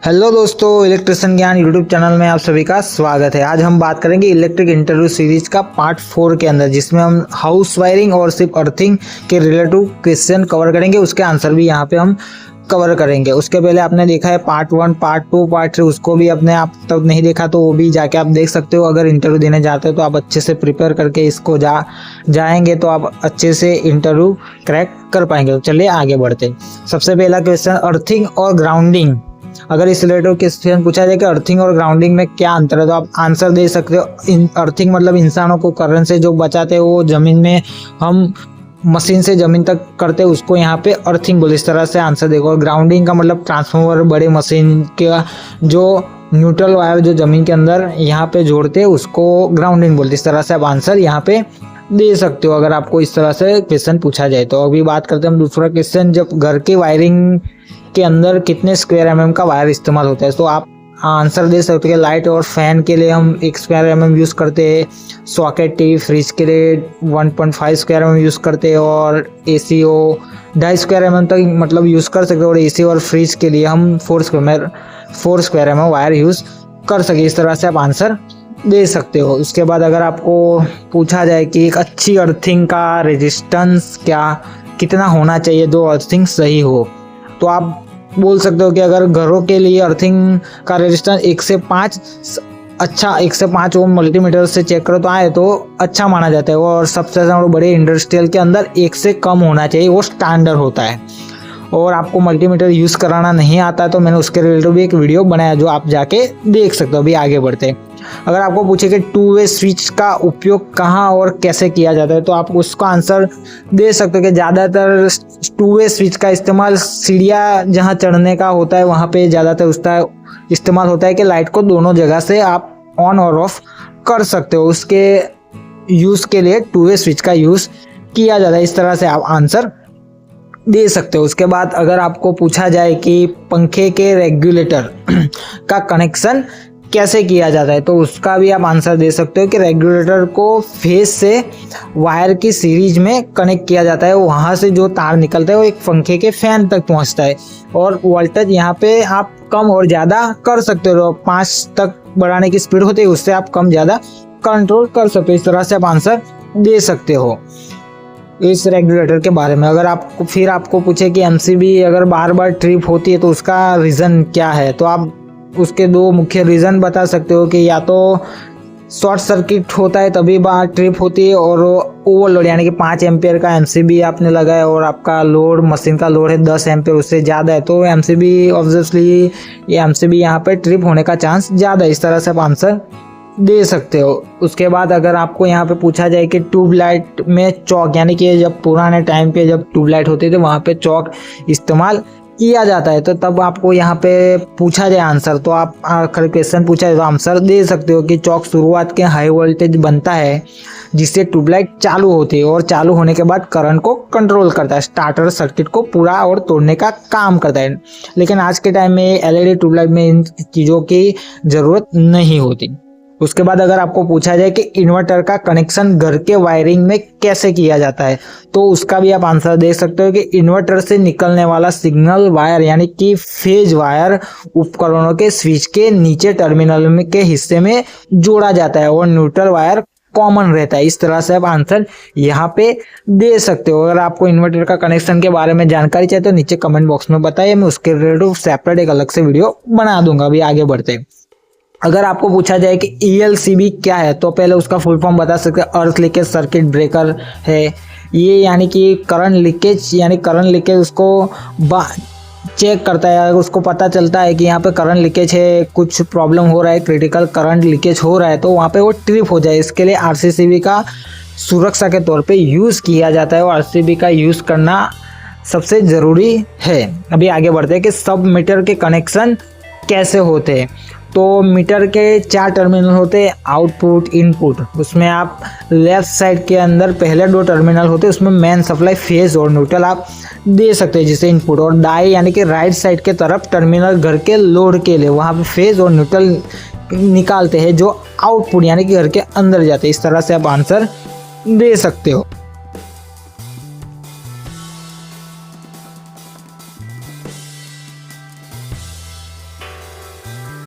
Hello दोस्तों, electrician ज्ञान YouTube channel में आप सभी का स्वागत है। आज हम बात करेंगे इलेक्ट्रिक इंटरव्यू सीरीज का पार्ट 4 के अंदर, जिसमें हम हाउस वायरिंग और सिर्फ अर्थिंग के रिलेटिव क्वेश्चन कवर करेंगे। उसके आंसर भी यहाँ पे हम कवर करेंगे। उसके पहले आपने देखा है पार्ट 1, पार्ट 2, पार्ट 3, उसको भी अपने आप तक नहीं देखा तो वो भी जाके आप देख सकते हो। अगर इंटरव्यू देने जाते हो तो आप अच्छे से प्रिपेयर करके इसको जाएंगे तो आप अच्छे से इंटरव्यू क्रैक कर पाएंगे। तो चलिए आगे बढ़ते हैं। सबसे पहला क्वेश्चन, अर्थिंग और ग्राउंडिंग। अगर इस रिलेटेड क्वेश्चन पूछा जाए कि अर्थिंग और ग्राउंडिंग में क्या अंतर है तो आप आंसर दे सकते हो। अर्थिंग मतलब इंसानों को करंट से जो बचाते हैं, वो जमीन में हम मशीन से जमीन तक करते हैं, उसको यहाँ पे अर्थिंग बोले। इस तरह से आंसर देखो। और ग्राउंडिंग का मतलब ट्रांसफार्मर, बड़े मशीन का जो न्यूट्रल वायर जो जमीन के अंदर यहाँ पे जोड़ते हैं, उसको ग्राउंडिंग बोलते हैं। इस तरह से आप आंसर यहाँ पे दे सकते हो अगर आपको इस तरह से क्वेश्चन पूछा जाए तो। अभी बात करते हैं हम दूसरा क्वेश्चन, जब घर के वायरिंग के अंदर कितने स्क्वायर एमएम का वायर इस्तेमाल होता है। तो आप आंसर दे सकते हैं। लाइट और फैन के लिए हम 1 स्क्वायर एमएम यूज़ करते हैं, सॉकेट, टीवी, फ्रिज के लिए 1.5 स्क्वायर एमएम यूज़ करते हैं, और एसी 2.5 स्क्वायर एमएम तक मतलब यूज़ कर सकते हैं। और एसी और फ्रिज के लिए हम 4 स्क्वायर एमएम वायर यूज़ कर सके। इस तरह से आप आंसर दे सकते हो। उसके बाद अगर आपको पूछा जाए कि एक अच्छी अर्थिंग का रेजिस्टेंस कितना होना चाहिए जो अर्थिंग सही हो, तो आप बोल सकते हो कि अगर घरों के लिए अर्थिंग का रेजिस्टेंस 1 से 5 अच्छा 1 से 5 ओम मल्टीमीटर से चेक करो तो आए तो अच्छा माना जाता है। और सबसे ज़्यादा बड़े इंडस्ट्रियल के अंदर 1 से कम होना चाहिए, वो स्टैंडर्ड होता है। और आपको मल्टीमीटर यूज़ कराना नहीं आता तो मैंने उसके रिलेटेड भी एक वीडियो बनाया जो आप जाके देख सकते हो। अभी आगे बढ़ते हैं। अगर आपको पूछे कि 2 वे स्विच का उपयोग कहाँ और कैसे किया जाता है तो आप उसका आंसर दे सकते हो कि ज़्यादातर 2 वे स्विच का इस्तेमाल सीढ़ियाँ जहाँ चढ़ने का होता है वहाँ पे ज़्यादातर उसका इस्तेमाल होता है कि लाइट को दोनों जगह से आप ऑन और ऑफ कर सकते हो। उसके यूज़ के लिए 2 वे स्विच का यूज़ किया जाता है। इस तरह से आप आंसर दे सकते हो। उसके बाद अगर आपको पूछा जाए कि पंखे के रेगुलेटर का कनेक्शन कैसे किया जाता है तो उसका भी आप आंसर दे सकते हो कि रेगुलेटर को फेस से वायर की सीरीज में कनेक्ट किया जाता है। वहाँ से जो तार निकलता है वो एक पंखे के फैन तक पहुँचता है, और वोल्टेज यहाँ पे आप कम और ज़्यादा कर सकते हो। 5 तक बढ़ाने की स्पीड होती है, उससे आप कम ज़्यादा कंट्रोल कर सकते हो। इस तरह से आप आंसर दे सकते हो इस रेगुलेटर के बारे में। अगर आपको पूछे कि एमसीबी अगर बार बार ट्रिप होती है तो उसका रीज़न क्या है, तो आप उसके 2 मुख्य रीज़न बता सकते हो कि या तो शॉर्ट सर्किट होता है तभी बार ट्रिप होती है, और ओवरलोड यानी कि 5 एम्पियर का एमसीबी आपने लगाया और आपका लोड, मशीन का लोड है 10 एम्पियर, उससे ज़्यादा है तो एमसीबी ऑब्वियसली ये एमसीबी यहाँ पे ट्रिप होने का चांस ज़्यादा है। इस तरह से आप आंसर दे सकते हो। उसके बाद अगर आपको यहाँ पे पूछा जाए कि ट्यूबलाइट में चौक, यानी कि जब पुराने टाइम पे जब ट्यूबलाइट होती थी वहाँ पे चौक इस्तेमाल किया जाता है, तो तब आपको यहाँ पे पूछा जाए आंसर तो आप आखिर क्वेश्चन पूछा है तो आंसर दे सकते हो कि चौक शुरुआत के हाई वोल्टेज बनता है जिससे ट्यूबलाइट चालू होती है, और चालू होने के बाद करंट को कंट्रोल करता है, स्टार्टर सर्किट को पूरा और तोड़ने का काम करता है। लेकिन आज के टाइम में एलईडी ट्यूबलाइट में इन चीज़ों की ज़रूरत नहीं होती। उसके बाद अगर आपको पूछा जाए कि इन्वर्टर का कनेक्शन घर के वायरिंग में कैसे किया जाता है तो उसका भी आप आंसर दे सकते हो कि इन्वर्टर से निकलने वाला सिग्नल वायर यानी कि फेज वायर उपकरणों के स्विच के नीचे टर्मिनल में के हिस्से में जोड़ा जाता है, और न्यूट्रल वायर कॉमन रहता है। इस तरह से आप आंसर यहाँ पे दे सकते हो। अगर आपको इन्वर्टर का कनेक्शन के बारे में जानकारी चाहिए तो नीचे कमेंट बॉक्स में बताइए, मैं उसके रिलेटेड सेपरेट एक अलग से वीडियो बना दूंगा। अभी आगे बढ़ते हैं। अगर आपको पूछा जाए कि ELCB क्या है तो पहले उसका फुल फॉर्म बता सकते हैं, अर्थ लीकेज सर्किट ब्रेकर है ये, यानी कि करंट लीकेज उसको चेक करता है। अगर उसको पता चलता है कि यहाँ पे करंट लीकेज है, कुछ प्रॉब्लम हो रहा है, क्रिटिकल करंट लीकेज हो रहा है तो वहाँ पे वो ट्रिप हो जाए। इसके लिए RCCB का सुरक्षा के तौर पे यूज़ किया जाता है, और RCCB का यूज़ करना सबसे ज़रूरी है। अभी आगे बढ़ते हैं कि सब मीटर के कनेक्शन कैसे होते हैं। तो मीटर के 4 टर्मिनल होते हैं, आउटपुट, इनपुट। उसमें आप लेफ्ट साइड के अंदर पहले 2 टर्मिनल होते हैं, उसमें मेन सप्लाई, फेज और न्यूट्रल आप दे सकते हैं जिसे इनपुट। और दाएं यानी कि राइट साइड के तरफ टर्मिनल घर के लोड के लिए, वहाँ पे फेज और न्यूट्रल निकालते हैं जो आउटपुट यानी कि घर के अंदर जाते हैं। इस तरह से आप आंसर दे सकते हो।